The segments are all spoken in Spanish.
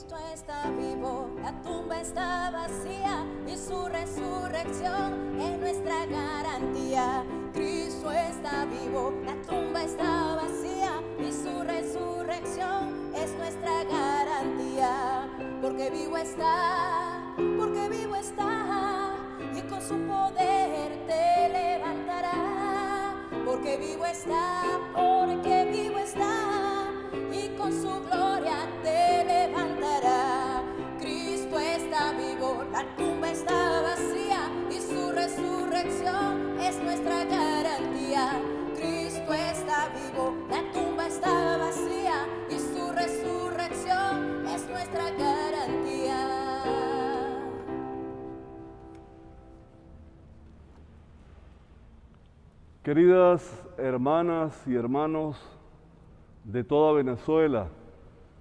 Cristo está vivo, la tumba está vacía y su resurrección es nuestra garantía. Cristo está vivo, la tumba está vacía y su resurrección es nuestra garantía. Porque vivo está, y con su poder te levantará. Porque vivo está, y con su gloria te levantará. Cristo está vivo, la tumba está vacía y su resurrección es nuestra garantía. Cristo está vivo, la tumba está vacía y su resurrección es nuestra garantía. Queridas hermanas y hermanos de toda Venezuela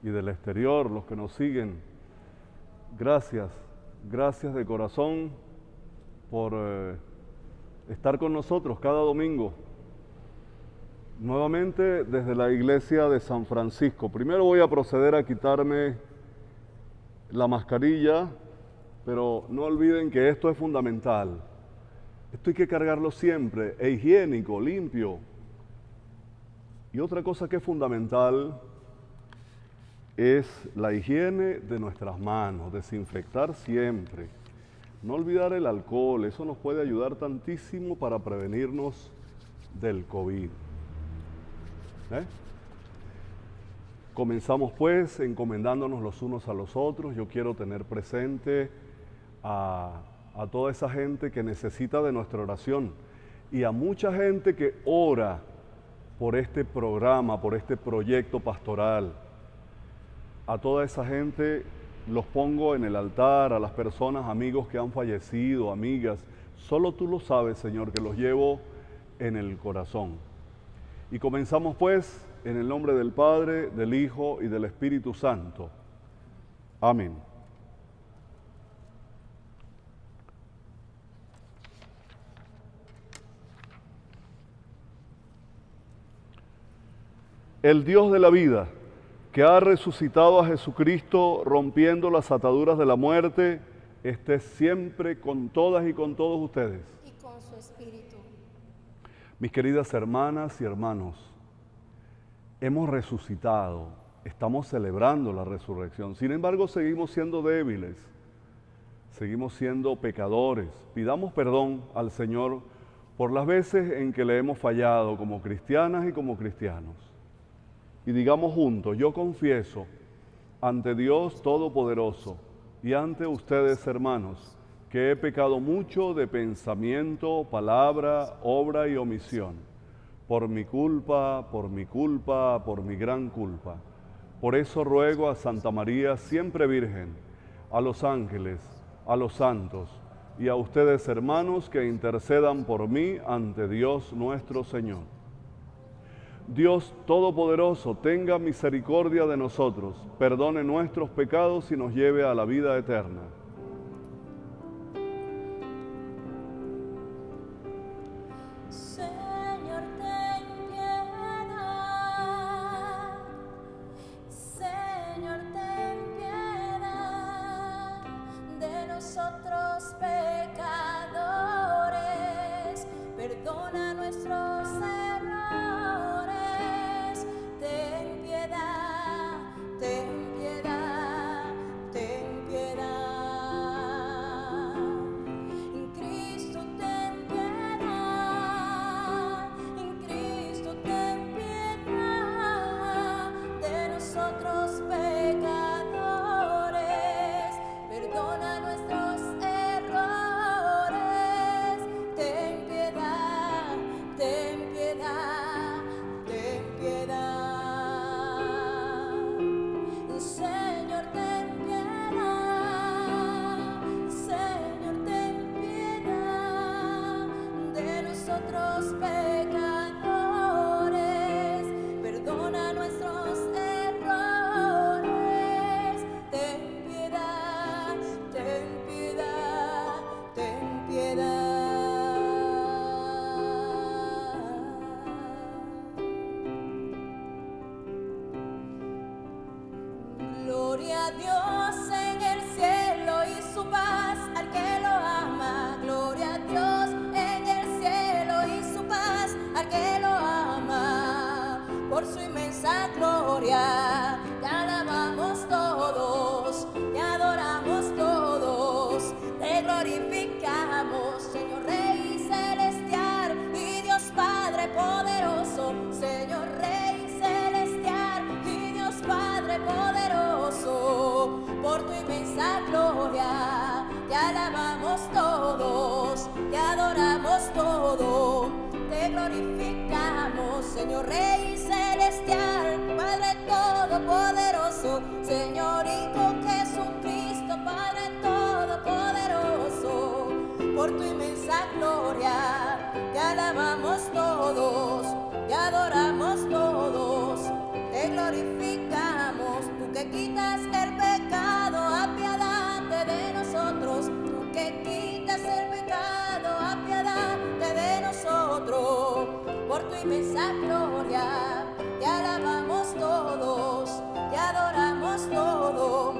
y del exterior, los que nos siguen, gracias de corazón por estar con nosotros cada domingo. Nuevamente desde la iglesia de San Francisco. Primero voy a proceder a quitarme la mascarilla, pero no olviden que esto es fundamental. Esto hay que cargarlo siempre, es higiénico, limpio. Y otra cosa que es fundamental es la higiene de nuestras manos, desinfectar siempre. No olvidar el alcohol, eso nos puede ayudar tantísimo para prevenirnos del COVID. Comenzamos pues encomendándonos los unos a los otros. Yo quiero tener presente a toda esa gente que necesita de nuestra oración y a mucha gente que ora por este programa, por este proyecto pastoral. A toda esa gente los pongo en el altar, a las personas, amigos que han fallecido, amigas. Solo tú lo sabes, Señor, que los llevo en el corazón. Y comenzamos pues en el nombre del Padre, del Hijo y del Espíritu Santo. Amén. El Dios de la vida, que ha resucitado a Jesucristo rompiendo las ataduras de la muerte, esté siempre con todas y con todos ustedes. Y con su espíritu. Mis queridas hermanas y hermanos, hemos resucitado, estamos celebrando la resurrección. Sin embargo, seguimos siendo débiles, seguimos siendo pecadores. Pidamos perdón al Señor por las veces en que le hemos fallado como cristianas y como cristianos. Y digamos juntos, yo confieso ante Dios Todopoderoso y ante ustedes, hermanos, que he pecado mucho de pensamiento, palabra, obra y omisión, por mi culpa, por mi gran culpa. Por eso ruego a Santa María, siempre Virgen, a los ángeles, a los santos y a ustedes, hermanos, que intercedan por mí ante Dios nuestro Señor. Dios Todopoderoso, tenga misericordia de nosotros, perdone nuestros pecados y nos lleve a la vida eterna. Señor, ten piedad. Señor, ten piedad de nosotros pecadores. Perdona nuestros errores. Ten piedad, ten piedad, ten piedad. Gloria a Dios en el cielo y su paz al que lo ama. Gloria a Dios en el cielo y su paz al que lo ama. Por su inmensa gloria te alabamos todos, te adoramos todos, te glorificamos, Señor Rey celestial y Dios Padre poderoso, Señor Rey celestial y Dios Padre poderoso. Por tu inmensa gloria te alabamos todos, te adoramos todos, te glorificamos, Señor Rey celestial, Padre todopoderoso, Señor Hijo Jesucristo, Padre todopoderoso. Por tu inmensa gloria te alabamos todos, te adoramos todos, te glorificamos. Tú que quitas el pecado, apiádate de nosotros. Tú que quitas el pecado, apiádate de nosotros. Por tu inmensa gloria te alabamos todos, te adoramos todos,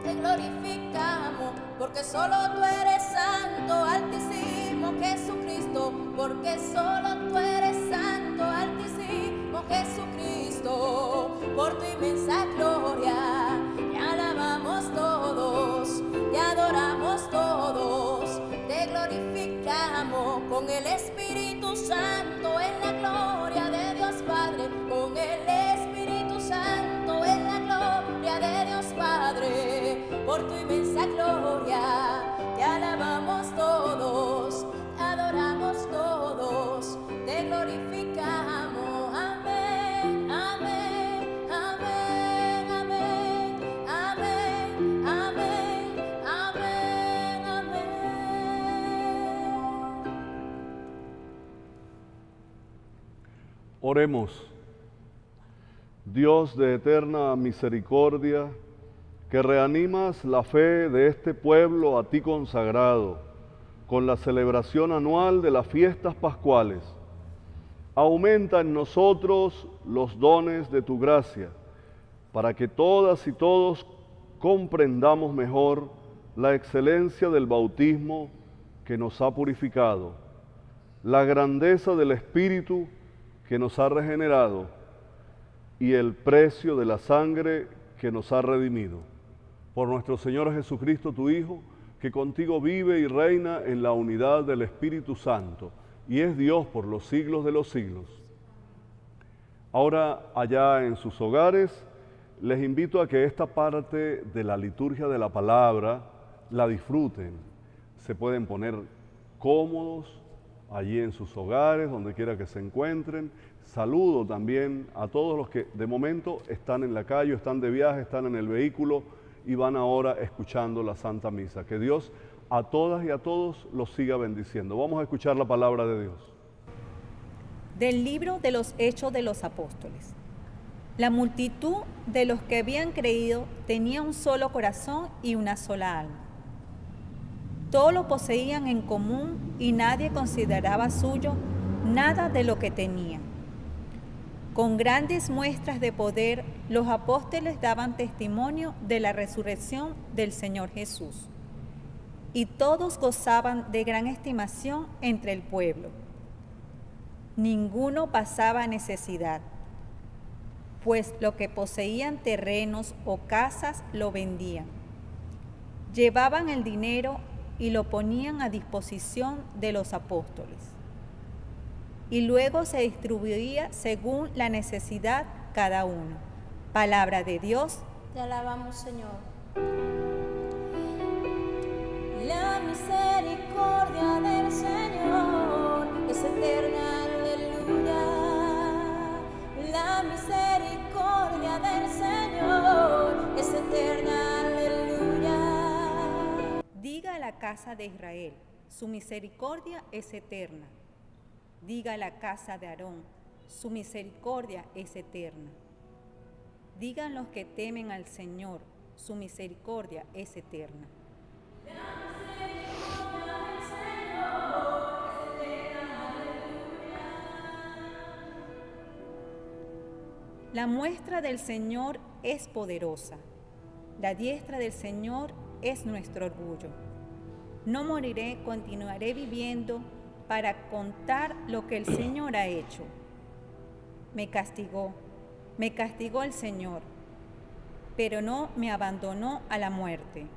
te glorificamos, porque solo tú eres santo, altísimo Jesucristo, porque solo tú eres santo, altísimo Jesucristo. Por tu inmensa gloria te alabamos todos, te adoramos todos, te glorificamos con el Espíritu Santo en la gloria de Dios Padre, con el Espíritu Santo en la gloria de Dios Padre. Por tu inmensa gloria te alabamos todos, te adoramos todos, te glorificamos. Amén, amén, amén, amén, amén, amén, amén, amén. Oremos. Dios de eterna misericordia, que reanimas la fe de este pueblo a ti consagrado, con la celebración anual de las fiestas pascuales, aumenta en nosotros los dones de tu gracia, para que todas y todos comprendamos mejor la excelencia del bautismo que nos ha purificado, la grandeza del Espíritu que nos ha regenerado y el precio de la sangre que nos ha redimido. Por nuestro Señor Jesucristo, tu Hijo, que contigo vive y reina en la unidad del Espíritu Santo, y es Dios por los siglos de los siglos. Ahora, allá en sus hogares, les invito a que esta parte de la liturgia de la palabra la disfruten. Se pueden poner cómodos allí en sus hogares, donde quiera que se encuentren. Saludo también a todos los que de momento están en la calle, están de viaje, están en el vehículo y van ahora escuchando la Santa Misa. Que Dios a todas y a todos los siga bendiciendo. Vamos a escuchar la palabra de Dios. Del libro de los Hechos de los Apóstoles. La multitud de los que habían creído tenía un solo corazón y una sola alma. Todo lo poseían en común y nadie consideraba suyo nada de lo que tenían. Con grandes muestras de poder, los apóstoles daban testimonio de la resurrección del Señor Jesús. Y todos gozaban de gran estimación entre el pueblo. Ninguno pasaba necesidad, pues lo que poseían terrenos o casas lo vendían. Llevaban el dinero y lo ponían a disposición de los apóstoles. Y luego se distribuía según la necesidad cada uno. Palabra de Dios. Te alabamos, Señor. La misericordia del Señor es eterna, aleluya. La misericordia del Señor es eterna, aleluya. Diga a la casa de Israel, su misericordia es eterna. Diga a la casa de Aarón, su misericordia es eterna. Digan los que temen al Señor, su misericordia es eterna. La muestra del Señor es poderosa. La diestra del Señor es nuestro orgullo. No moriré, continuaré viviendo para contar lo que el Señor ha hecho. Me castigó el Señor, pero no me abandonó a la muerte.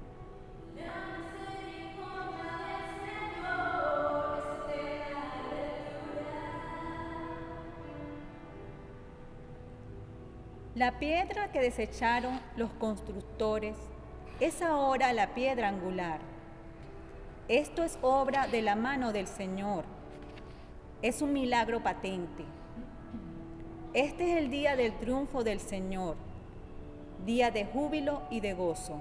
La piedra que desecharon los constructores es ahora la piedra angular. Esto es obra de la mano del Señor. Es un milagro patente. Este es el día del triunfo del Señor, día de júbilo y de gozo.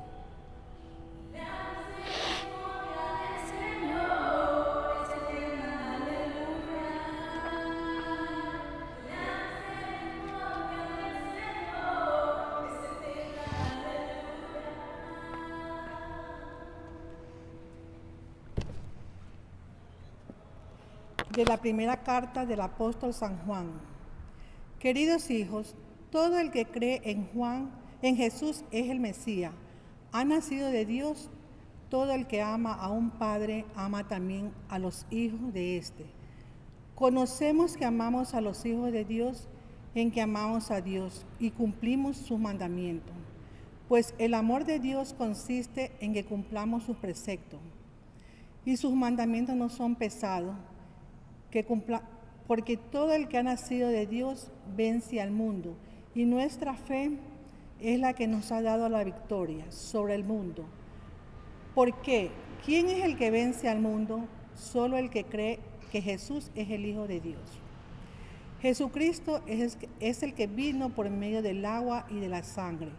De la primera carta del apóstol San Juan. Queridos hijos, todo el que cree en Jesús es el Mesías, ha nacido de Dios. Todo el que ama a un padre ama también a los hijos de éste. Conocemos que amamos a los hijos de Dios en que amamos a Dios y cumplimos sus mandamientos. Pues el amor de Dios consiste en que cumplamos sus preceptos. Y sus mandamientos no son pesados, porque todo el que ha nacido de Dios vence al mundo, y nuestra fe es la que nos ha dado la victoria sobre el mundo. Porque ¿quién es el que vence al mundo? Solo el que cree que Jesús es el Hijo de Dios. Jesucristo es el que vino por medio del agua y de la sangre.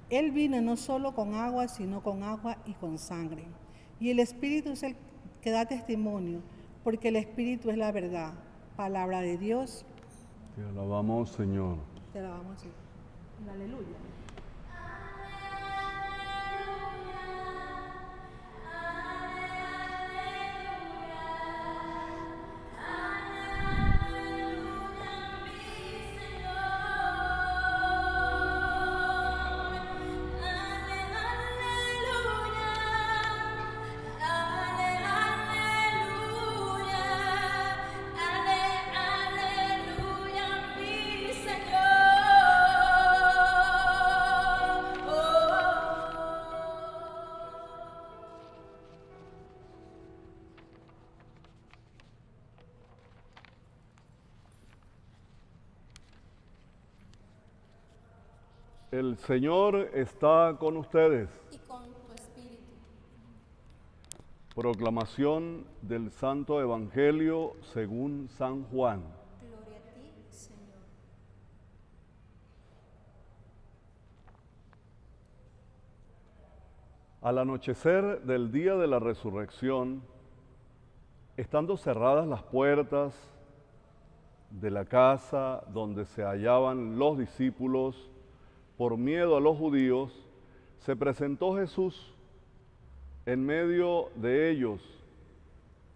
Él vino no solo con agua, sino con agua y con sangre. Y el Espíritu es el que da testimonio, porque el Espíritu es la verdad. Palabra de Dios. Te alabamos, Señor. Te alabamos, Señor. Aleluya. El Señor está con ustedes. Y con tu espíritu. Proclamación del Santo Evangelio según San Juan. Gloria a ti, Señor. Al anochecer del día de la resurrección, estando cerradas las puertas de la casa donde se hallaban los discípulos, por miedo a los judíos, se presentó Jesús en medio de ellos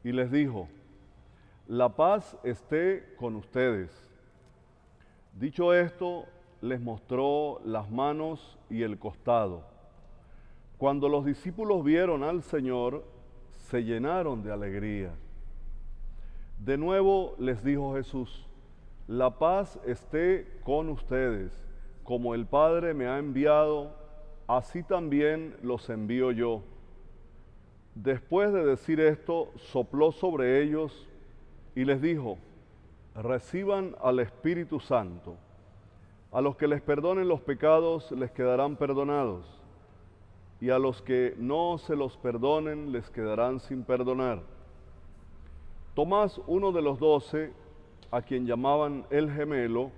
y les dijo: la paz esté con ustedes. Dicho esto, les mostró las manos y el costado. Cuando los discípulos vieron al Señor, se llenaron de alegría. De nuevo les dijo Jesús: la paz esté con ustedes. Como el Padre me ha enviado, así también los envío yo. Después de decir esto, sopló sobre ellos y les dijo: reciban al Espíritu Santo. A los que les perdonen los pecados les quedarán perdonados, y a los que no se los perdonen les quedarán sin perdonar. Tomás, uno de los 12, a quien llamaban el gemelo,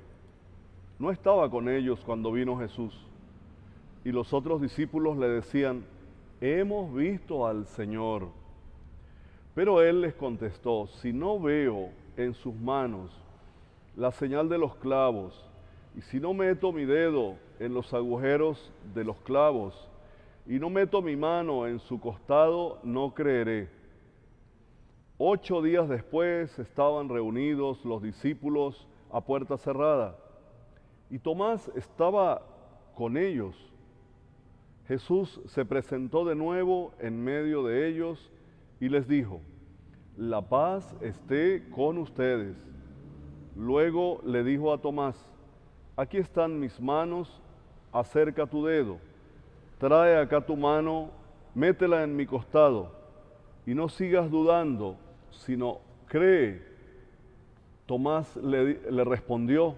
no estaba con ellos cuando vino Jesús, y los otros discípulos le decían: hemos visto al Señor. Pero él les contestó: si no veo en sus manos la señal de los clavos, y si no meto mi dedo en los agujeros de los clavos, y no meto mi mano en su costado, no creeré. 8 días después estaban reunidos los discípulos a puerta cerrada, y Tomás estaba con ellos. Jesús se presentó de nuevo en medio de ellos y les dijo: la paz esté con ustedes. Luego le dijo a Tomás: aquí están mis manos, acerca tu dedo, trae acá tu mano, métela en mi costado, y no sigas dudando, sino cree. Tomás le respondió: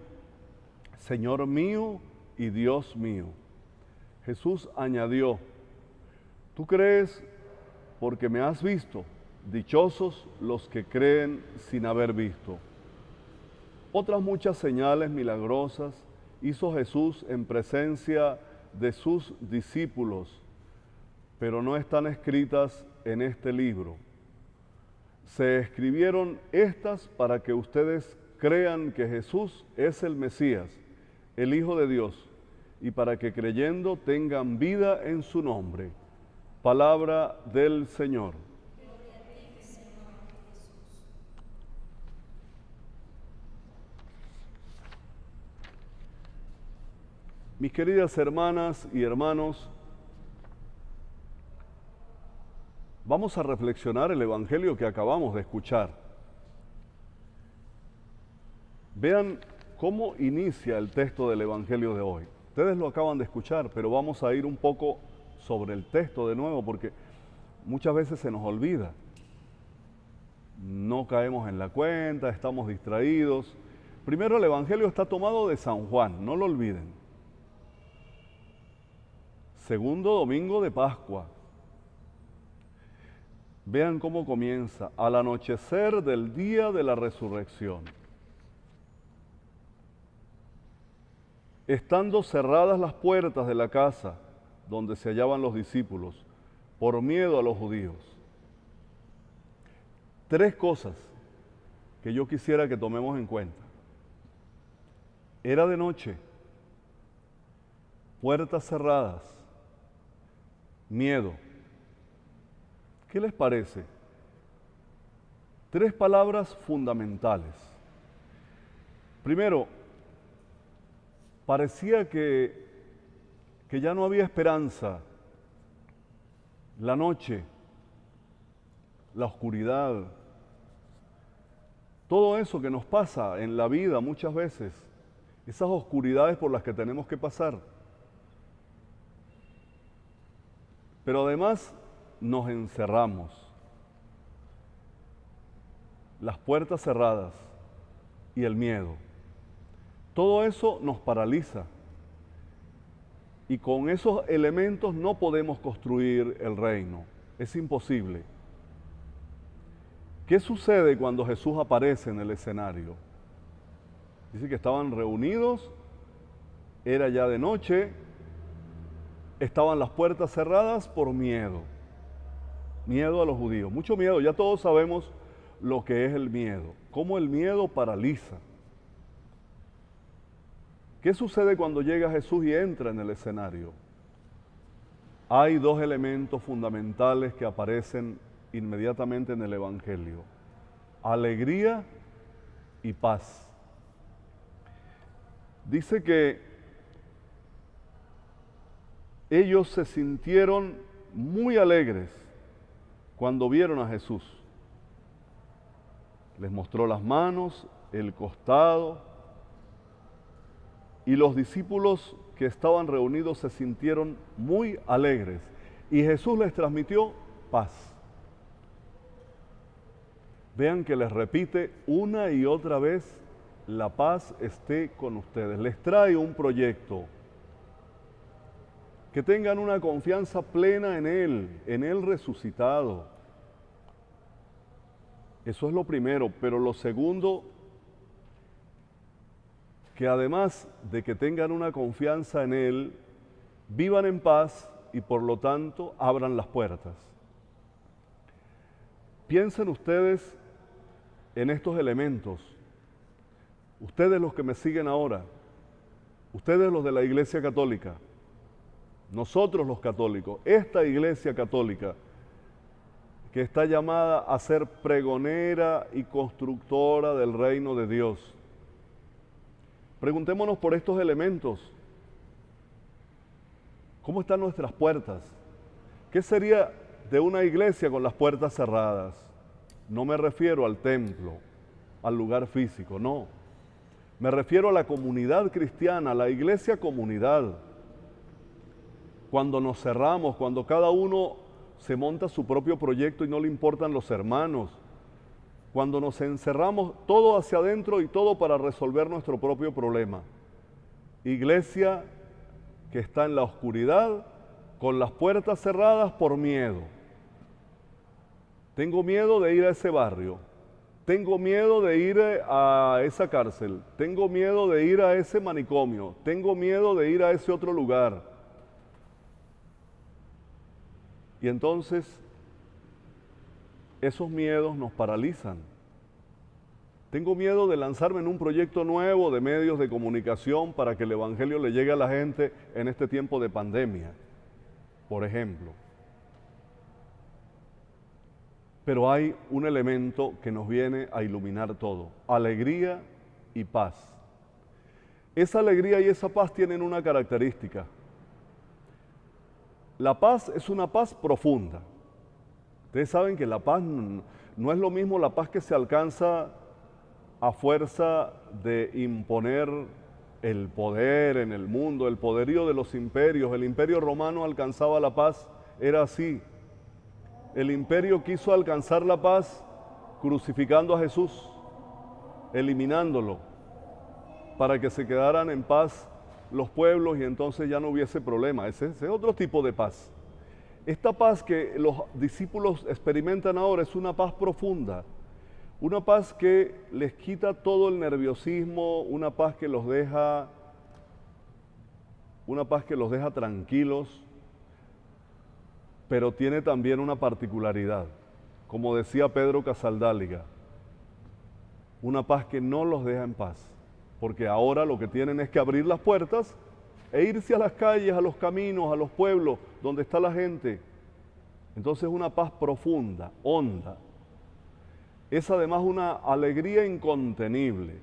Señor mío y Dios mío. Jesús añadió: tú crees porque me has visto, dichosos los que creen sin haber visto. Otras muchas señales milagrosas hizo Jesús en presencia de sus discípulos, pero no están escritas en este libro. Se escribieron estas para que ustedes crean que Jesús es el Mesías, el Hijo de Dios, y para que creyendo tengan vida en su nombre. Palabra del Señor. Mis queridas hermanas y hermanos, vamos a reflexionar el Evangelio que acabamos de escuchar. Vean cómo inicia el texto del Evangelio de hoy. Ustedes lo acaban de escuchar, pero vamos a ir un poco sobre el texto de nuevo porque muchas veces se nos olvida. No caemos en la cuenta, estamos distraídos. Primero, el Evangelio está tomado de San Juan, no lo olviden. Segundo domingo de Pascua. Vean cómo comienza: al anochecer del día de la resurrección. Estando cerradas las puertas de la casa donde se hallaban los discípulos, por miedo a los judíos. Tres cosas que yo quisiera que tomemos en cuenta. Era de noche, puertas cerradas, miedo. ¿Qué les parece? Tres palabras fundamentales. Primero, parecía que ya no había esperanza. La noche, la oscuridad, todo eso que nos pasa en la vida muchas veces, esas oscuridades por las que tenemos que pasar. Pero además nos encerramos. Las puertas cerradas y el miedo. Todo eso nos paraliza. Y con esos elementos no podemos construir el reino. Es imposible. ¿Qué sucede cuando Jesús aparece en el escenario? Dice que estaban reunidos, era ya de noche, estaban las puertas cerradas por miedo. Miedo a los judíos. Mucho miedo. Ya todos sabemos lo que es el miedo. Cómo el miedo paraliza. ¿Qué sucede cuando llega Jesús y entra en el escenario? Hay dos elementos fundamentales que aparecen inmediatamente en el Evangelio: alegría y paz. Dice que ellos se sintieron muy alegres cuando vieron a Jesús. Les mostró las manos, el costado, y los discípulos que estaban reunidos se sintieron muy alegres. Y Jesús les transmitió paz. Vean que les repite una y otra vez: la paz esté con ustedes. Les trae un proyecto. Que tengan una confianza plena en Él resucitado. Eso es lo primero, pero lo segundo, que además de que tengan una confianza en Él, vivan en paz y por lo tanto abran las puertas. Piensen ustedes en estos elementos. Ustedes los que me siguen ahora, ustedes los de la Iglesia Católica, nosotros los católicos, esta Iglesia Católica que está llamada a ser pregonera y constructora del reino de Dios. Preguntémonos por estos elementos. ¿Cómo están nuestras puertas? ¿Qué sería de una iglesia con las puertas cerradas? No me refiero al templo, al lugar físico, no. Me refiero a la comunidad cristiana, a la iglesia comunidad. Cuando nos cerramos, cuando cada uno se monta su propio proyecto y no le importan los hermanos. Cuando nos encerramos todo hacia adentro y todo para resolver nuestro propio problema. Iglesia que está en la oscuridad, con las puertas cerradas por miedo. Tengo miedo de ir a ese barrio. Tengo miedo de ir a esa cárcel. Tengo miedo de ir a ese manicomio. Tengo miedo de ir a ese otro lugar. Y entonces, esos miedos nos paralizan. Tengo miedo de lanzarme en un proyecto nuevo de medios de comunicación para que el Evangelio le llegue a la gente en este tiempo de pandemia, por ejemplo. Pero hay un elemento que nos viene a iluminar todo: alegría y paz. Esa alegría y esa paz tienen una característica. La paz es una paz profunda. Ustedes saben que la paz no es lo mismo la paz que se alcanza a fuerza de imponer el poder en el mundo, el poderío de los imperios. El imperio romano alcanzaba la paz, era así. El imperio quiso alcanzar la paz crucificando a Jesús, eliminándolo, para que se quedaran en paz los pueblos y entonces ya no hubiese problema. Ese es otro tipo de paz. Esta paz que los discípulos experimentan ahora es una paz profunda, una paz que les quita todo el nerviosismo, una paz que los deja tranquilos, pero tiene también una particularidad, como decía Pedro Casaldáliga, una paz que no los deja en paz, porque ahora lo que tienen es que abrir las puertas e irse a las calles, a los caminos, a los pueblos, donde está la gente. Entonces una paz profunda, honda. Es además una alegría incontenible.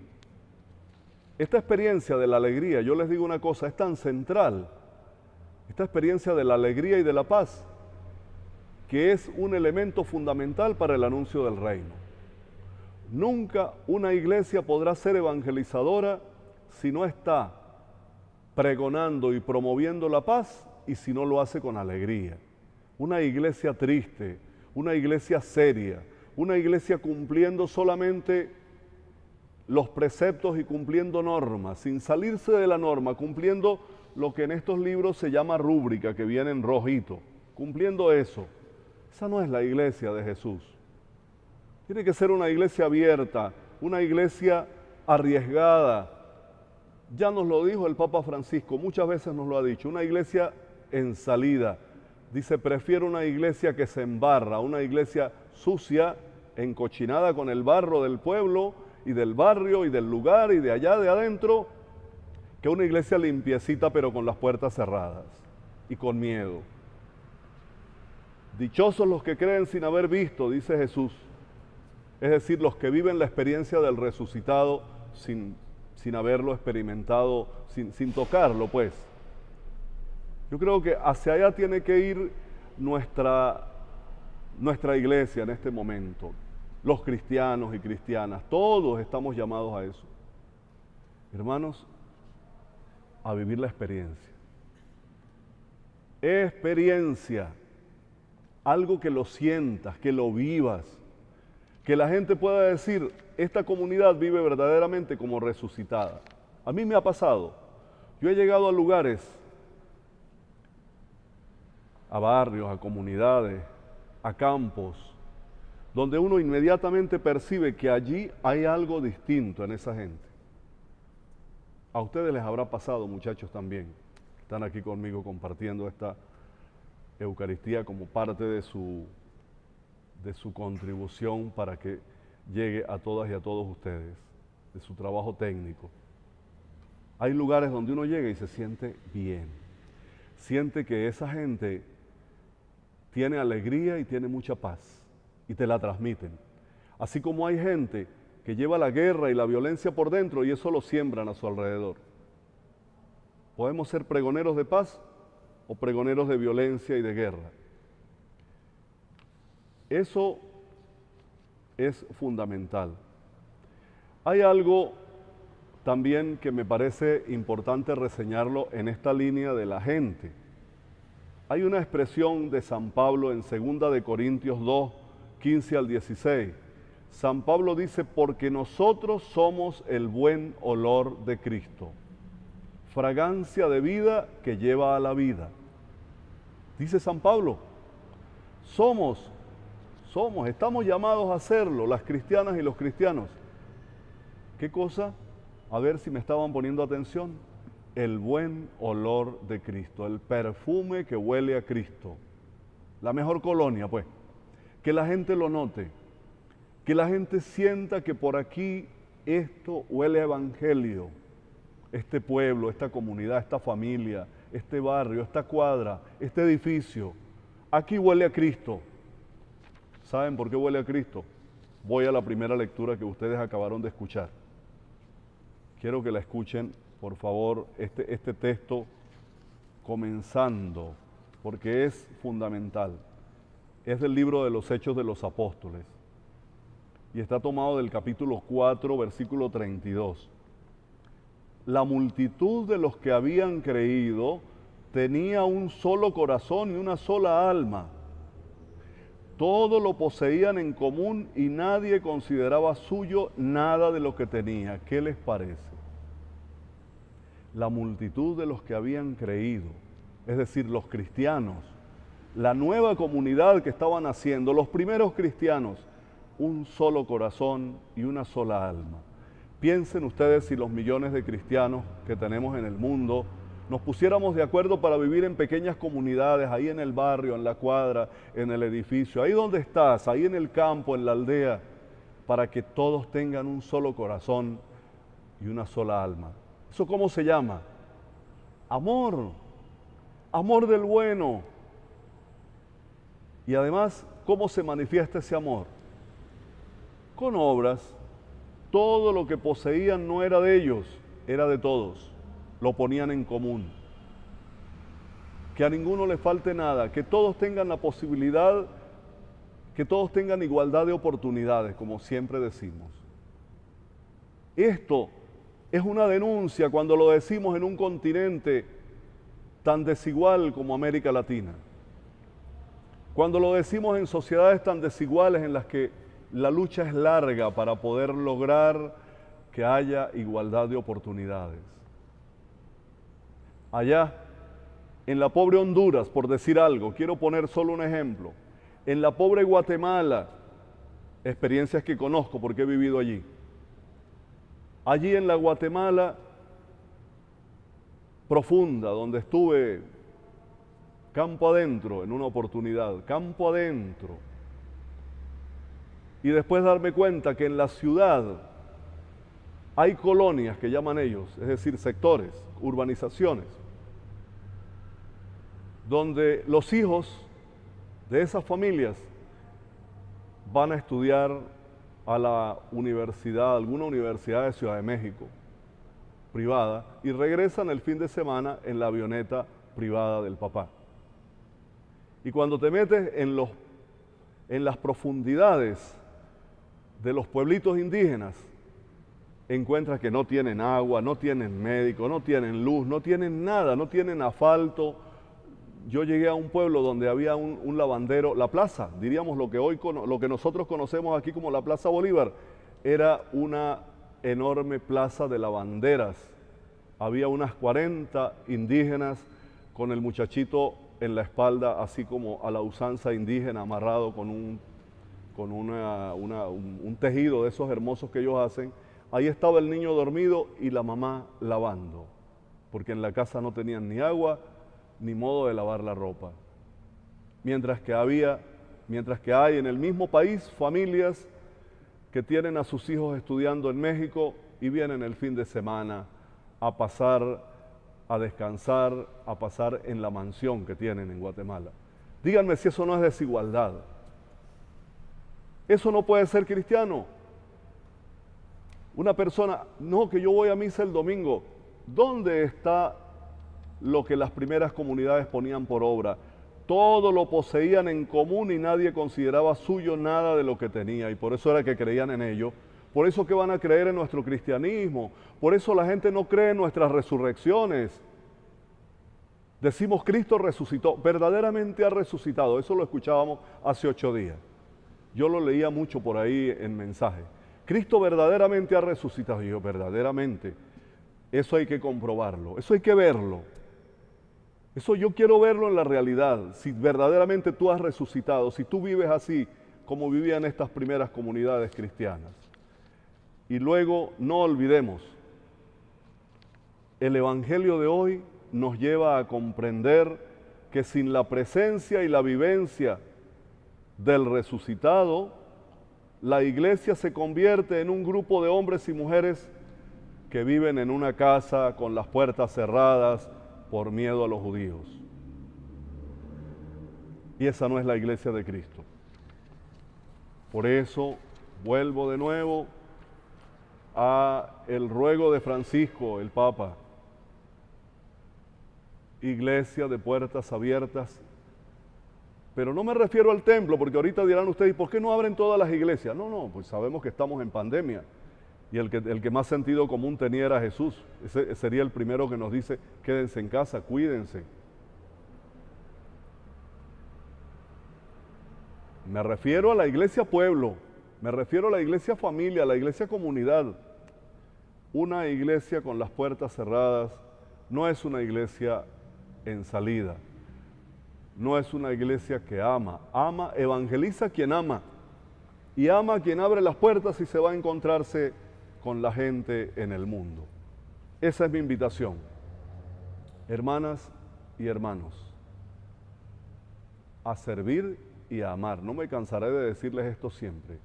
Esta experiencia de la alegría, yo les digo una cosa, es tan central, esta experiencia de la alegría y de la paz, que es un elemento fundamental para el anuncio del reino. Nunca una iglesia podrá ser evangelizadora si no está pregonando y promoviendo la paz y si no lo hace con alegría. Una iglesia triste, una iglesia seria, una iglesia cumpliendo solamente los preceptos y cumpliendo normas, sin salirse de la norma, cumpliendo lo que en estos libros se llama rúbrica, que viene en rojito, cumpliendo eso. Esa no es la iglesia de Jesús. Tiene que ser una iglesia abierta, una iglesia arriesgada. Ya nos lo dijo el Papa Francisco, muchas veces nos lo ha dicho, una iglesia en salida. Dice, prefiero una iglesia que se embarra, una iglesia sucia, encochinada con el barro del pueblo y del barrio y del lugar y de allá de adentro, que una iglesia limpiecita pero con las puertas cerradas y con miedo. Dichosos los que creen sin haber visto, dice Jesús. Es decir, los que viven la experiencia del resucitado sin haberlo experimentado, sin tocarlo, pues. Yo creo que hacia allá tiene que ir nuestra iglesia en este momento. Los cristianos y cristianas, todos estamos llamados a eso. Hermanos, a vivir la experiencia. Experiencia. Algo que lo sientas, que lo vivas. Que la gente pueda decir, esta comunidad vive verdaderamente como resucitada. A mí me ha pasado. Yo he llegado a lugares, a barrios, a comunidades, a campos, donde uno inmediatamente percibe que allí hay algo distinto en esa gente. A ustedes les habrá pasado, muchachos, también. Están aquí conmigo compartiendo esta Eucaristía como parte de su contribución para que llegue a todas y a todos ustedes, de su trabajo técnico. Hay lugares donde uno llega y se siente bien, siente que esa gente tiene alegría y tiene mucha paz y te la transmiten. Así como hay gente que lleva la guerra y la violencia por dentro y eso lo siembran a su alrededor. Podemos ser pregoneros de paz o pregoneros de violencia y de guerra. Eso es fundamental. Hay algo también que me parece importante reseñarlo en esta línea de la gente. Hay una expresión de San Pablo en 2 de Corintios 2, 15 al 16. San Pablo dice, porque nosotros somos el buen olor de Cristo, fragancia de vida que lleva a la vida. Dice San Pablo, estamos llamados a hacerlo, las cristianas y los cristianos. ¿Qué cosa? A ver si me estaban poniendo atención. El buen olor de Cristo, el perfume que huele a Cristo. La mejor colonia, pues. Que la gente lo note, que la gente sienta que por aquí esto huele a evangelio. Este pueblo, esta comunidad, esta familia, este barrio, esta cuadra, este edificio. Aquí huele a Cristo. ¿Saben por qué huele a Cristo? Voy a la primera lectura que ustedes acabaron de escuchar. Quiero que la escuchen, por favor, este texto comenzando, porque es fundamental. Es del libro de los Hechos de los Apóstoles y está tomado del capítulo 4, versículo 32. La multitud de los que habían creído tenía un solo corazón y una sola alma. Todo lo poseían en común y nadie consideraba suyo nada de lo que tenía. ¿Qué les parece? La multitud de los que habían creído, es decir, los cristianos, la nueva comunidad que estaban haciendo, los primeros cristianos, un solo corazón y una sola alma. Piensen ustedes si los millones de cristianos que tenemos en el mundo nos pusiéramos de acuerdo para vivir en pequeñas comunidades, ahí en el barrio, en la cuadra, en el edificio, ahí donde estás, ahí en el campo, en la aldea, para que todos tengan un solo corazón y una sola alma. ¿Eso cómo se llama? Amor, amor del bueno. Y además, ¿cómo se manifiesta ese amor? Con obras. Todo lo que poseían no era de ellos, era de todos. Lo ponían en común. Que a ninguno le falte nada, que todos tengan la posibilidad, que todos tengan igualdad de oportunidades, como siempre decimos. Esto es una denuncia cuando lo decimos en un continente tan desigual como América Latina. Cuando lo decimos en sociedades tan desiguales en las que la lucha es larga para poder lograr que haya igualdad de oportunidades. Allá, en la pobre Honduras, por decir algo, quiero poner solo un ejemplo, en la pobre Guatemala, experiencias que conozco porque he vivido allí. Allí en la Guatemala profunda, donde estuve campo adentro en una oportunidad, campo adentro, y después darme cuenta que en la ciudad hay colonias que llaman ellos, es decir, sectores, urbanizaciones, donde los hijos de esas familias van a estudiar a la universidad, alguna universidad de Ciudad de México, privada, y regresan el fin de semana en la avioneta privada del papá. Y cuando te metes en las profundidades de los pueblitos indígenas, encuentras que no tienen agua, no tienen médico, no tienen luz, no tienen nada, no tienen asfalto. Yo llegué a un pueblo donde había un lavandero, la plaza, diríamos lo que nosotros conocemos aquí como la Plaza Bolívar, era una enorme plaza de lavanderas. Había unas 40 indígenas con el muchachito en la espalda, así como a la usanza indígena, amarrado con un tejido de esos hermosos que ellos hacen. Ahí estaba el niño dormido y la mamá lavando, porque en la casa no tenían ni agua ni modo de lavar la ropa. Mientras que hay en el mismo país familias que tienen a sus hijos estudiando en México y vienen el fin de semana a pasar, a descansar, a pasar en la mansión que tienen en Guatemala. Díganme si eso no es desigualdad. Eso no puede ser cristiano. Una persona, no, que yo voy a misa el domingo. ¿Dónde está lo que las primeras comunidades ponían por obra. Todo lo poseían en común y nadie consideraba suyo nada de lo que tenía, y por eso era que creían en ello. Por eso que van a creer en nuestro cristianismo. Por eso la gente no cree en nuestras resurrecciones. Decimos Cristo resucitó, verdaderamente ha resucitado. Eso lo escuchábamos hace 8 días. Yo lo leía mucho por ahí en mensaje. Cristo verdaderamente ha resucitado. Y yo, verdaderamente, eso hay que comprobarlo, eso hay que verlo. Eso yo quiero verlo en la realidad, si verdaderamente tú has resucitado, si tú vives así como vivían estas primeras comunidades cristianas. Y luego no olvidemos, el Evangelio de hoy nos lleva a comprender que sin la presencia y la vivencia del resucitado, la iglesia se convierte en un grupo de hombres y mujeres que viven en una casa con las puertas cerradas por miedo a los judíos. Y esa no es la iglesia de Cristo. Por eso vuelvo de nuevo a el ruego de Francisco, el Papa. Iglesia de puertas abiertas. Pero no me refiero al templo, porque ahorita dirán ustedes, ¿por qué no abren todas las iglesias? No, pues sabemos que estamos en pandemia. Y el que más sentido común tenía era Jesús. Ese sería el primero que nos dice, quédense en casa, cuídense. Me refiero a la iglesia pueblo, me refiero a la iglesia familia, a la iglesia comunidad. Una iglesia con las puertas cerradas no es una iglesia en salida. No es una iglesia que ama, evangeliza a quien ama. Y ama a quien abre las puertas y se va a encontrarse con la gente en el mundo. Esa es mi invitación. Hermanas y hermanos, a servir y a amar. No me cansaré de decirles esto siempre,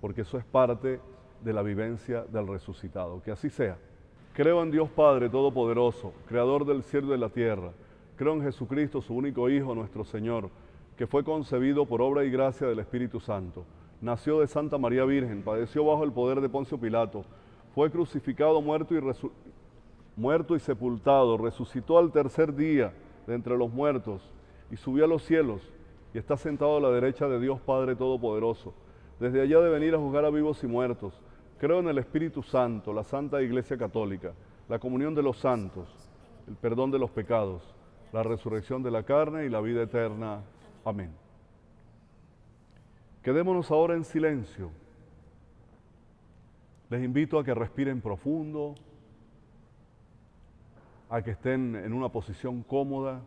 porque eso es parte de la vivencia del resucitado. Que así sea. Creo en Dios Padre Todopoderoso, Creador del cielo y de la tierra. Creo en Jesucristo, su único Hijo, nuestro Señor, que fue concebido por obra y gracia del Espíritu Santo. Nació de Santa María Virgen, padeció bajo el poder de Poncio Pilato, fue crucificado, muerto y sepultado, resucitó al tercer día de entre los muertos y subió a los cielos y está sentado a la derecha de Dios Padre Todopoderoso. Desde allá de venir a juzgar a vivos y muertos. Creo en el Espíritu Santo, la Santa Iglesia Católica, la comunión de los santos, el perdón de los pecados, la resurrección de la carne y la vida eterna. Amén. Quedémonos ahora en silencio. Les invito a que respiren profundo, a que estén en una posición cómoda.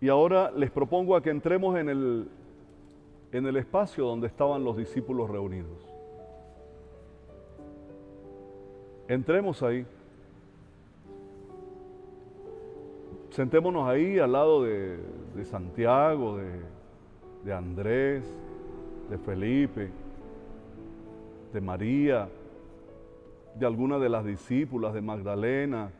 Y ahora les propongo a que entremos en el espacio donde estaban los discípulos reunidos. Entremos ahí. Sentémonos ahí al lado de Santiago, de Andrés, de Felipe, de María, de alguna de las discípulas, de Magdalena.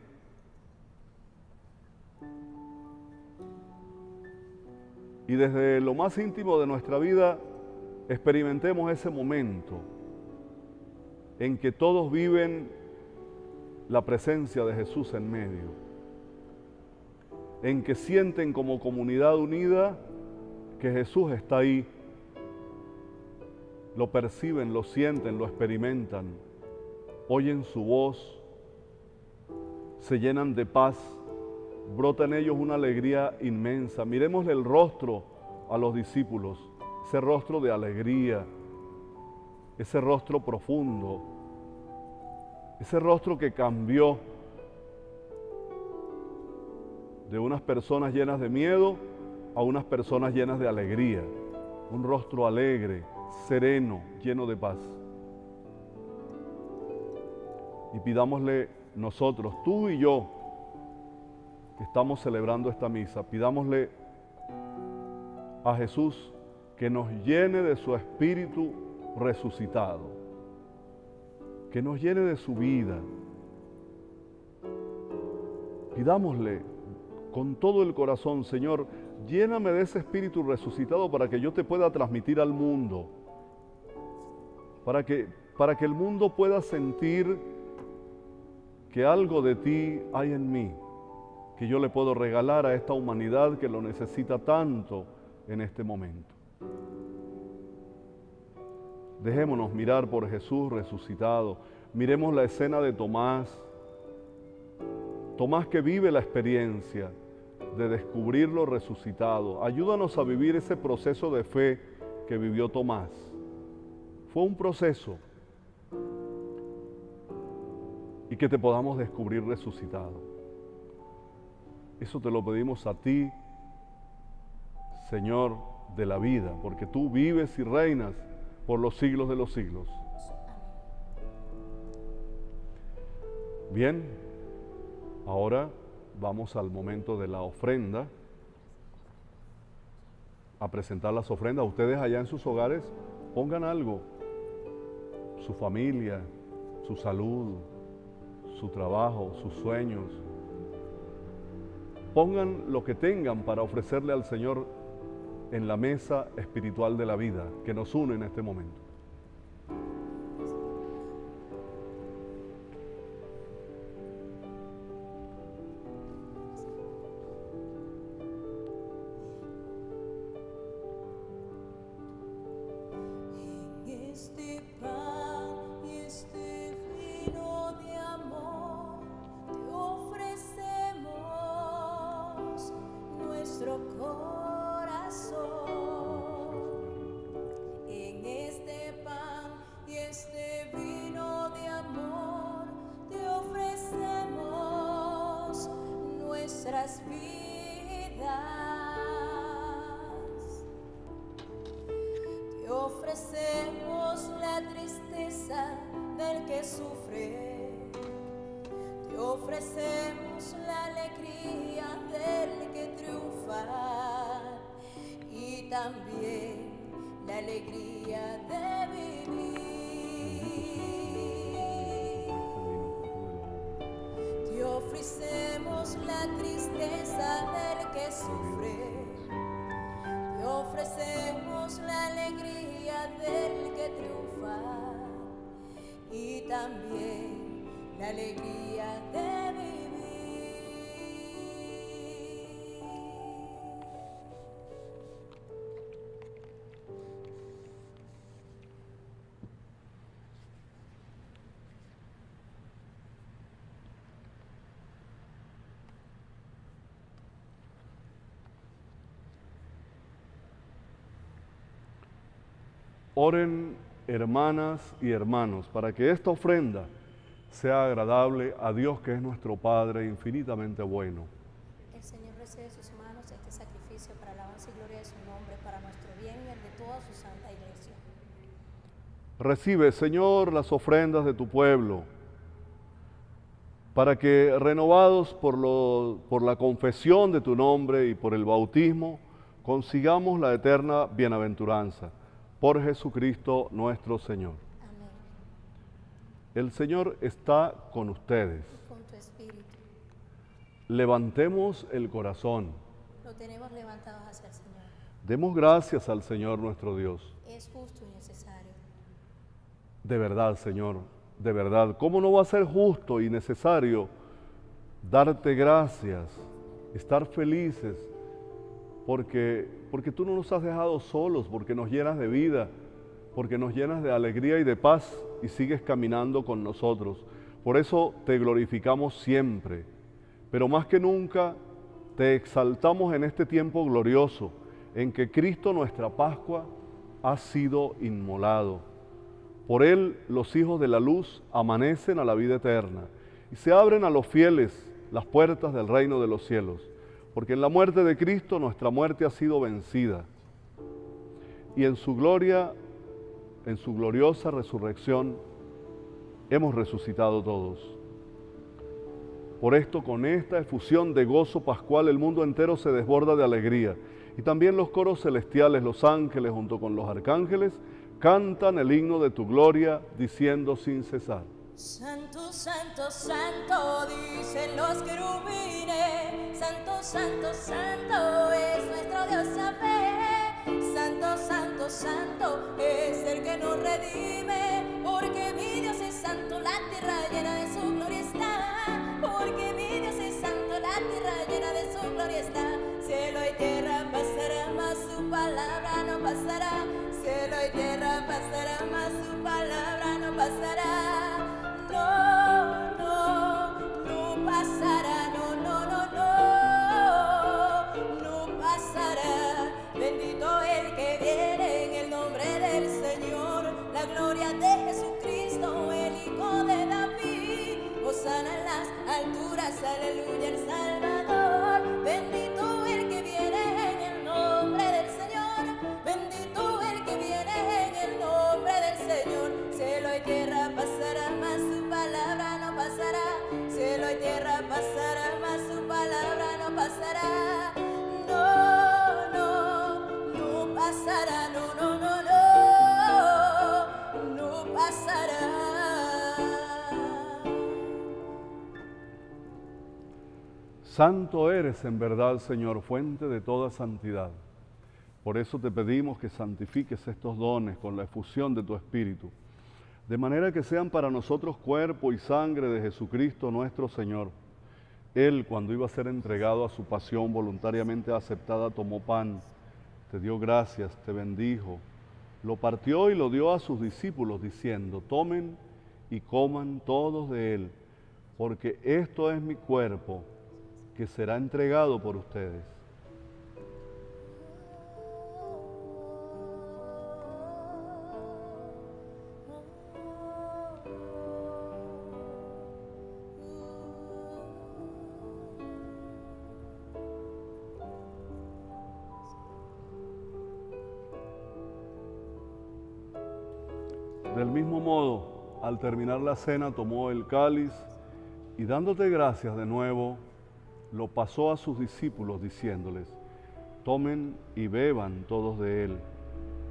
Y desde lo más íntimo de nuestra vida experimentemos ese momento en que todos viven la presencia de Jesús en medio, en que sienten como comunidad unida que Jesús está ahí, lo perciben, lo sienten, lo experimentan, oyen su voz, se llenan de paz, brota en ellos una alegría inmensa. Miremosle el rostro a los discípulos, ese rostro de alegría, ese rostro profundo, ese rostro que cambió de unas personas llenas de miedo a unas personas llenas de alegría, un rostro alegre, sereno, lleno de paz. Y pidámosle nosotros, tú y yo, que estamos celebrando esta misa, pidámosle a Jesús que nos llene de su Espíritu resucitado, que nos llene de su vida. Pidámosle con todo el corazón, Señor, lléname de ese Espíritu resucitado para que yo te pueda transmitir al mundo, para que el mundo pueda sentir que algo de ti hay en mí, que yo le puedo regalar a esta humanidad que lo necesita tanto en este momento. Dejémonos mirar por Jesús resucitado. Miremos la escena de Tomás. Tomás que vive la experiencia de descubrirlo resucitado. Ayúdanos a vivir ese proceso de fe que vivió Tomás. Fue un proceso. Y que te podamos descubrir resucitado. Eso te lo pedimos a ti, Señor de la vida, porque tú vives y reinas por los siglos de los siglos. Bien, ahora vamos al momento de la ofrenda, a presentar las ofrendas. Ustedes allá en sus hogares pongan algo, su familia, su salud, su trabajo, sus sueños. Pongan lo que tengan para ofrecerle al Señor en la mesa espiritual de la vida que nos une en este momento. Este pan y este vino de amor te ofrecemos nuestro corazón. En este pan y este vino de amor te ofrecemos nuestras vidas. Te ofrecemos la tristeza del que sufre, te ofrecemos la alegría del que triunfa y también la alegría de vivir. Te ofrecemos la tristeza del que sufre, te ofrecemos la alegría del que triunfa y también la alegría de vivir. Oren, hermanas y hermanos, para que esta ofrenda sea agradable a Dios, que es nuestro Padre infinitamente bueno. El Señor recibe de sus manos este sacrificio para alabanza y gloria de su nombre, para nuestro bien y el de toda su santa iglesia. Recibe, Señor, las ofrendas de tu pueblo, para que, renovados por la confesión de tu nombre y por el bautismo, consigamos la eterna bienaventuranza. Por Jesucristo nuestro Señor. Amén. El Señor está con ustedes. Y con tu espíritu. Levantemos el corazón. Lo tenemos levantados hacia el Señor. Demos gracias al Señor nuestro Dios. Es justo y necesario. De verdad, Señor, de verdad. ¿Cómo no va a ser justo y necesario darte gracias, estar felices? Porque tú no nos has dejado solos, porque nos llenas de vida, porque nos llenas de alegría y de paz y sigues caminando con nosotros. Por eso te glorificamos siempre, pero más que nunca te exaltamos en este tiempo glorioso en que Cristo, nuestra Pascua, ha sido inmolado. Por Él los hijos de la luz amanecen a la vida eterna y se abren a los fieles las puertas del reino de los cielos. Porque en la muerte de Cristo nuestra muerte ha sido vencida. Y en su gloria, en su gloriosa resurrección, hemos resucitado todos. Por esto, con esta efusión de gozo pascual, el mundo entero se desborda de alegría. Y también los coros celestiales, los ángeles, junto con los arcángeles, cantan el himno de tu gloria, diciendo sin cesar: Santo, santo, santo, dicen los querubines. Santo, santo, santo, es nuestro Dios Yahvé. Santo, santo, santo, es el que nos redime. Porque mi Dios es santo, la tierra llena de su gloria está. está. Cielo y tierra pasará, mas su palabra no pasará. Cielo y tierra pasará, mas su palabra no pasará. No, no, no pasará, no, no, no, no, no pasará. Bendito el que viene en el nombre del Señor, la gloria de Jesucristo, el Hijo de David. Hosana en las alturas, aleluya el Salvador. Bendito el que viene en el nombre del Señor, bendito el que viene en el nombre del Señor. Cielo y tierra pasará, mas su palabra no pasará. Cielo y tierra pasará, mas su palabra no pasará. No, no, no pasará, no, no, no, no, no pasará. Santo eres en verdad, Señor, fuente de toda santidad. Por eso te pedimos que santifiques estos dones con la efusión de tu Espíritu, de manera que sean para nosotros cuerpo y sangre de Jesucristo nuestro Señor. Él, cuando iba a ser entregado a su pasión voluntariamente aceptada, tomó pan, te dio gracias, te bendijo, lo partió y lo dio a sus discípulos, diciendo: tomen y coman todos de él, porque esto es mi cuerpo, que será entregado por ustedes. Del mismo modo, al terminar la cena, tomó el cáliz y dándote gracias de nuevo, lo pasó a sus discípulos diciéndoles: tomen y beban todos de él,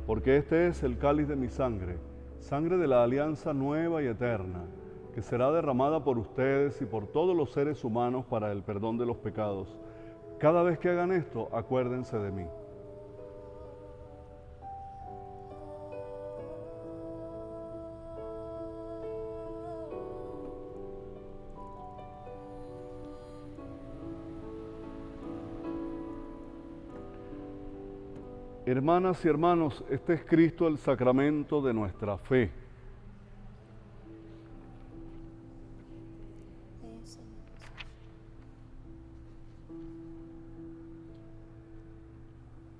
porque este es el cáliz de mi sangre, sangre de la alianza nueva y eterna, que será derramada por ustedes y por todos los seres humanos para el perdón de los pecados. Cada vez que hagan esto, acuérdense de mí. Hermanas y hermanos, este es Cristo, el sacramento de nuestra fe.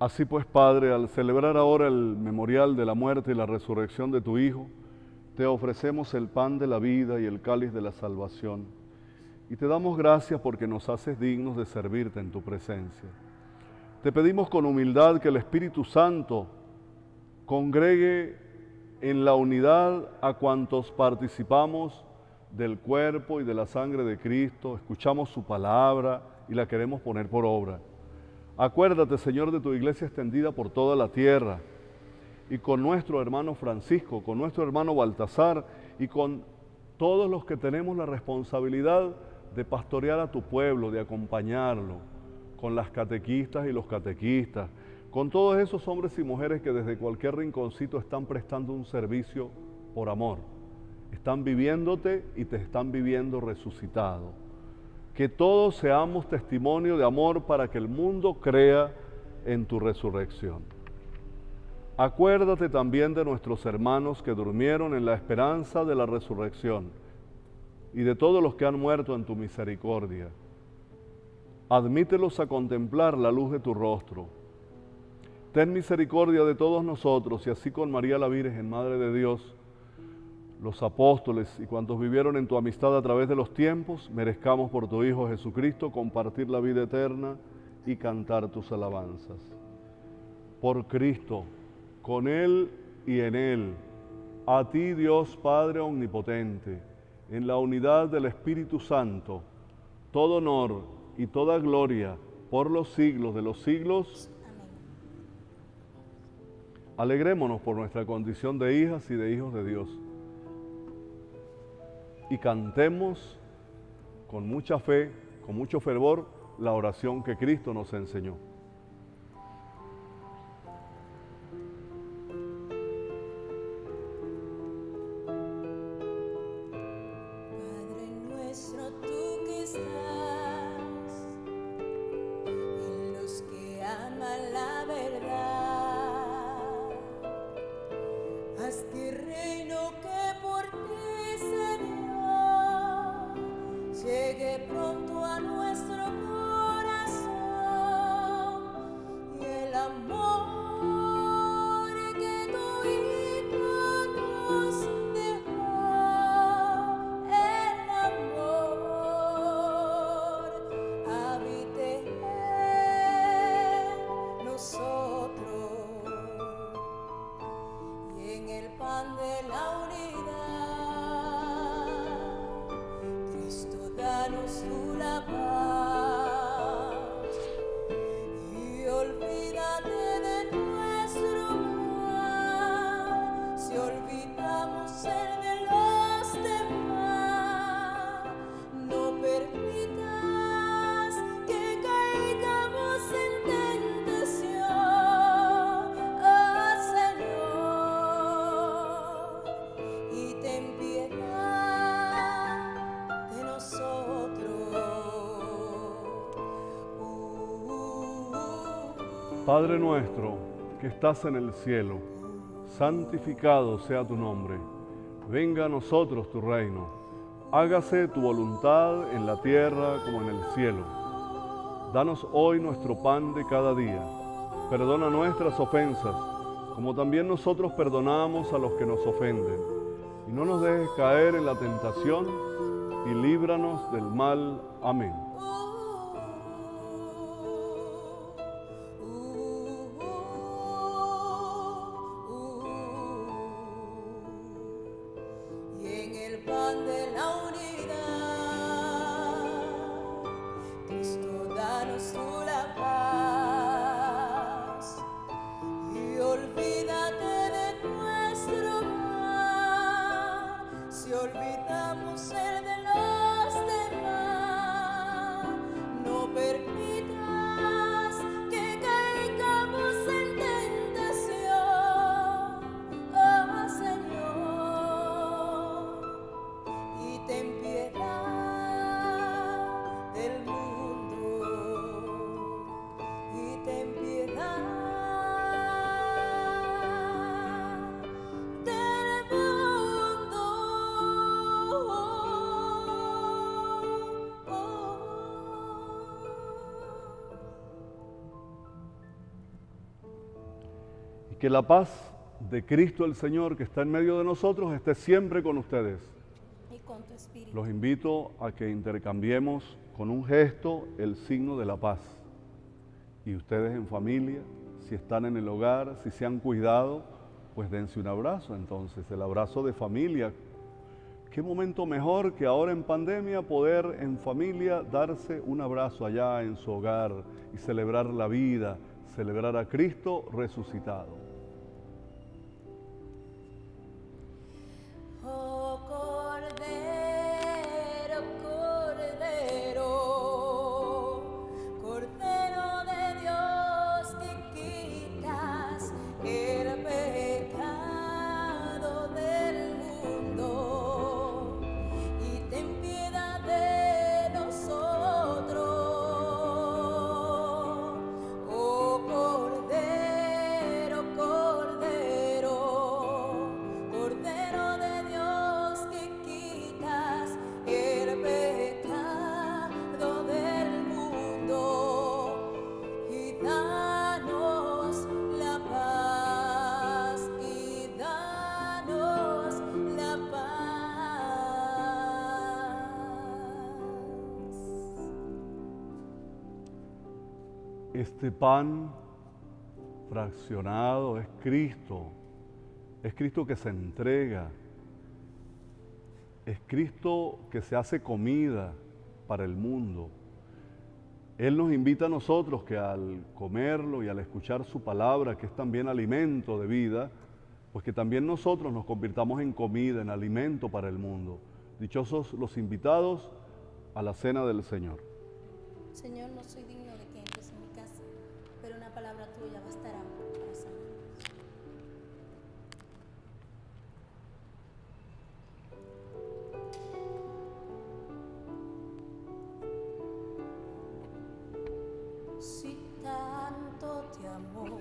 Así pues, Padre, al celebrar ahora el memorial de la muerte y la resurrección de tu Hijo, te ofrecemos el pan de la vida y el cáliz de la salvación, y te damos gracias porque nos haces dignos de servirte en tu presencia. Te pedimos con humildad que el Espíritu Santo congregue en la unidad a cuantos participamos del cuerpo y de la sangre de Cristo, escuchamos su palabra y la queremos poner por obra. Acuérdate, Señor, de tu iglesia extendida por toda la tierra, y con nuestro hermano Francisco, con nuestro hermano Baltasar y con todos los que tenemos la responsabilidad de pastorear a tu pueblo, de acompañarlo, con las catequistas y los catequistas, con todos esos hombres y mujeres que desde cualquier rinconcito están prestando un servicio por amor. Están viviéndote y te están viviendo resucitado. Que todos seamos testimonio de amor para que el mundo crea en tu resurrección. Acuérdate también de nuestros hermanos que durmieron en la esperanza de la resurrección y de todos los que han muerto en tu misericordia. Admítelos a contemplar la luz de tu rostro. Ten misericordia de todos nosotros y así con María la Virgen, Madre de Dios, los apóstoles y cuantos vivieron en tu amistad a través de los tiempos, merezcamos por tu Hijo Jesucristo compartir la vida eterna y cantar tus alabanzas. Por Cristo, con Él y en Él, a ti Dios Padre Omnipotente, en la unidad del Espíritu Santo, todo honor y toda gloria por los siglos de los siglos. Amén. Alegrémonos por nuestra condición de hijas y de hijos de Dios. Y cantemos con mucha fe, con mucho fervor, la oración que Cristo nos enseñó. Padre nuestro, tú que estás en verdad. Haz que el reino que por ti se dio llegue pronto a nuestro corazón, y el amor que tu Hijo nos dejó, el amor habite en nosotros, y en el pan de la unidad, Cristo, danos tú la paz, y olvídate de nuestro mal, si olvidamos el de los demás. No permitas que caigamos en tentación, oh Señor, y ten piedad de nosotros. Padre nuestro, que estás en el cielo, santificado sea tu nombre. Venga a nosotros tu reino. Hágase tu voluntad en la tierra como en el cielo. Danos hoy nuestro pan de cada día. Perdona nuestras ofensas, como también nosotros perdonamos a los que nos ofenden. Y no nos dejes caer en la tentación, y líbranos del mal. Amén. Y en el pan de la unidad, Cristo, danos tú la paz, y olvídate de nuestro mal, si olvidamos el de los demás. No permitas que caigamos en tentación, oh Señor, y ten piedad del mundo, y ten piedad del mundo. Y que la paz de Cristo el Señor, que está en medio de nosotros, esté siempre con ustedes. Y con tu espíritu. Los invito a que intercambiemos con un gesto el signo de la paz. Y ustedes en familia, si están en el hogar, si se han cuidado, pues dense un abrazo. Entonces, el abrazo de familia. ¿Qué momento mejor que ahora en pandemia poder en familia darse un abrazo allá en su hogar y celebrar la vida, celebrar a Cristo resucitado? Oh Cordero, Cordero, Cordero de Dios, que quitas el pecado del mundo, y ten piedad de nosotros. Oh Cordero, Cordero, Cordero de Dios, que quitas el pecado del mundo, y danos la paz, y danos la paz. Este pan fraccionado es Cristo que se entrega, es Cristo que se hace comida para el mundo. Él nos invita a nosotros que al comerlo y al escuchar su palabra, que es también alimento de vida, pues que también nosotros nos convirtamos en comida, en alimento para el mundo. Dichosos los invitados a la cena del Señor. Señor, no soy digno de que entres en mi casa, pero una palabra tuya bastará para sanar. Si tanto te amó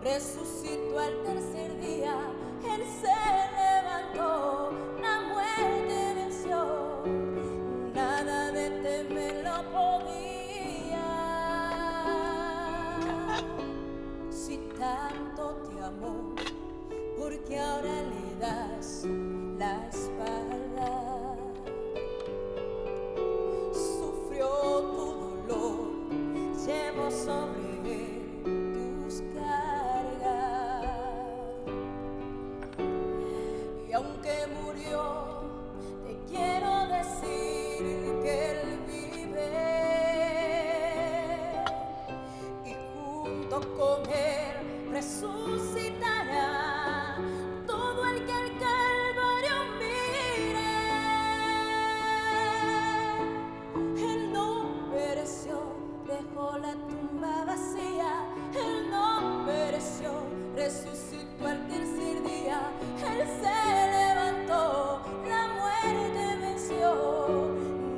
resucitó al tercer día, Él se levantó, la muerte venció, nada detenerlo podía. Si tanto te amó, porque ahora le das la espalda. Sufrió tu dolor, llevó sobre él tus cargas. Y aunque murió, te quiero decir que él vive. Y junto con él resucitará todo el que al Calvario mire. Él no pereció, dejó la tumba vacía. Él no pereció, resucitó al tercer día. Él se levantó, la muerte venció,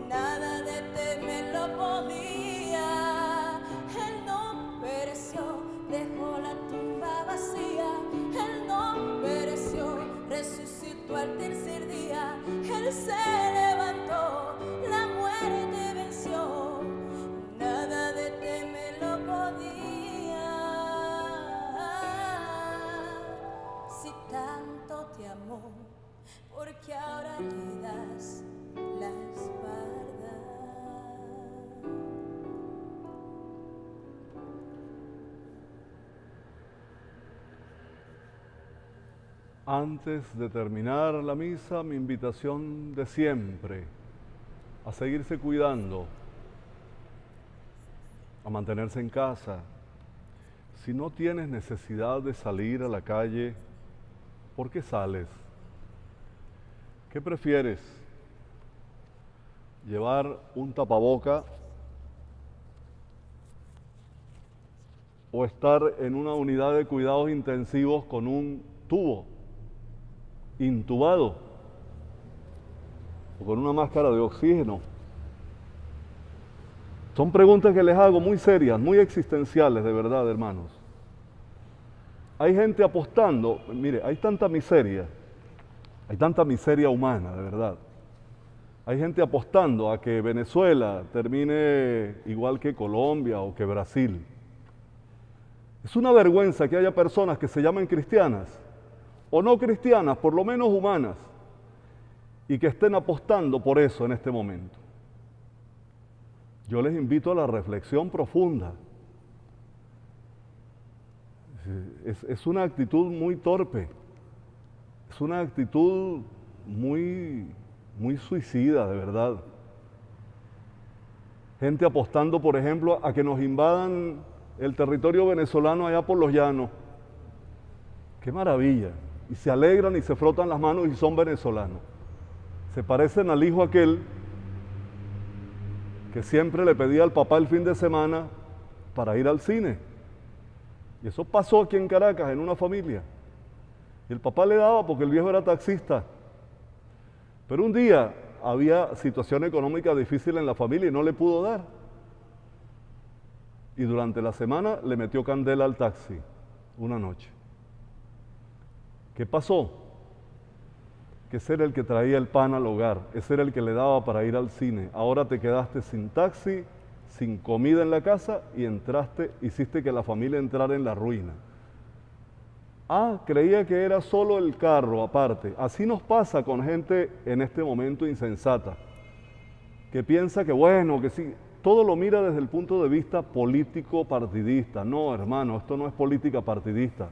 nada detenerlo podía. Él no pereció, dejó la tumba vacía. Él no pereció, resucitó al tercer día. Él se levantó, la muerte venció, nada detenerlo podía. Si tanto te amó, porque ahora le das la espalda. Antes de terminar la misa, mi invitación de siempre, a seguirse cuidando, a mantenerse en casa. Si no tienes necesidad de salir a la calle, ¿por qué sales? ¿Qué prefieres? ¿Llevar un tapaboca o estar en una unidad de cuidados intensivos con un tubo, intubado, o con una máscara de oxígeno? Son preguntas que les hago muy serias, muy existenciales, de verdad, hermanos. Hay gente apostando, mire, hay tanta miseria humana, de verdad. Hay gente apostando a que Venezuela termine igual que Colombia o que Brasil. Es una vergüenza que haya personas que se llamen cristianas, o no cristianas, por lo menos humanas, y que estén apostando por eso en este momento. Yo les invito a la reflexión profunda. Es una actitud muy torpe, es una actitud muy suicida, de verdad. Gente apostando, por ejemplo, a que nos invadan el territorio venezolano allá por los llanos. ¡Qué maravilla! Y se alegran y se frotan las manos y son venezolanos. Se parecen al hijo aquel que siempre le pedía al papá el fin de semana para ir al cine. Y eso pasó aquí en Caracas, en una familia. Y el papá le daba porque el viejo era taxista. Pero un día había situación económica difícil en la familia y no le pudo dar. Y durante la semana le metió candela al taxi, una noche. ¿Qué pasó? Que ese era el que traía el pan al hogar, ese era el que le daba para ir al cine. Ahora te quedaste sin taxi, sin comida en la casa y hiciste que la familia entrara en la ruina. Creía que era solo el carro aparte. Así nos pasa con gente en este momento insensata, que piensa que bueno, que sí, todo lo mira desde el punto de vista político partidista. No, hermano, esto no es política partidista.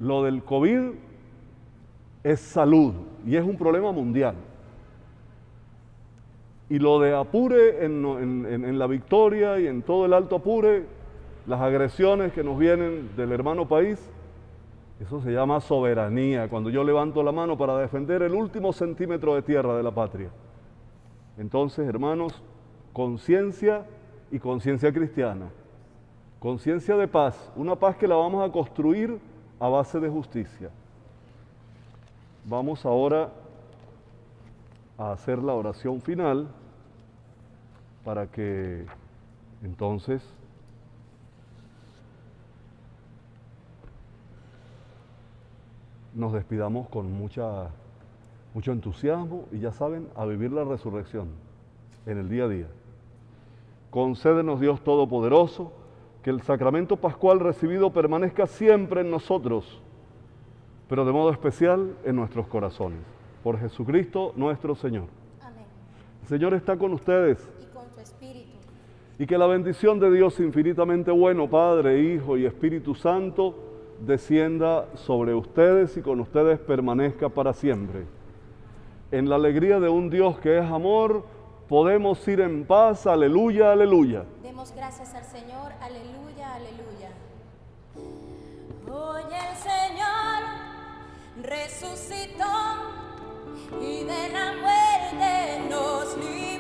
Lo del COVID es salud y es un problema mundial. Y lo de Apure en La Victoria y en todo el Alto Apure, las agresiones que nos vienen del hermano país, eso se llama soberanía, cuando yo levanto la mano para defender el último centímetro de tierra de la patria. Entonces, hermanos, conciencia y conciencia cristiana, conciencia de paz, una paz que la vamos a construir a base de justicia. Vamos ahora a hacer la oración final para que entonces nos despidamos con mucho entusiasmo y ya saben, a vivir la resurrección en el día a día. Concédenos, Dios Todopoderoso, que el sacramento pascual recibido permanezca siempre en nosotros, pero de modo especial en nuestros corazones. Por Jesucristo nuestro Señor. Amén. El Señor está con ustedes. Y con tu espíritu. Y que la bendición de Dios infinitamente bueno, Padre, Hijo y Espíritu Santo, descienda sobre ustedes y con ustedes permanezca para siempre. En la alegría de un Dios que es amor, podemos ir en paz. Aleluya, aleluya. Demos gracias al Señor. Aleluya, aleluya. Hoy el Señor resucitó y de la muerte nos libró.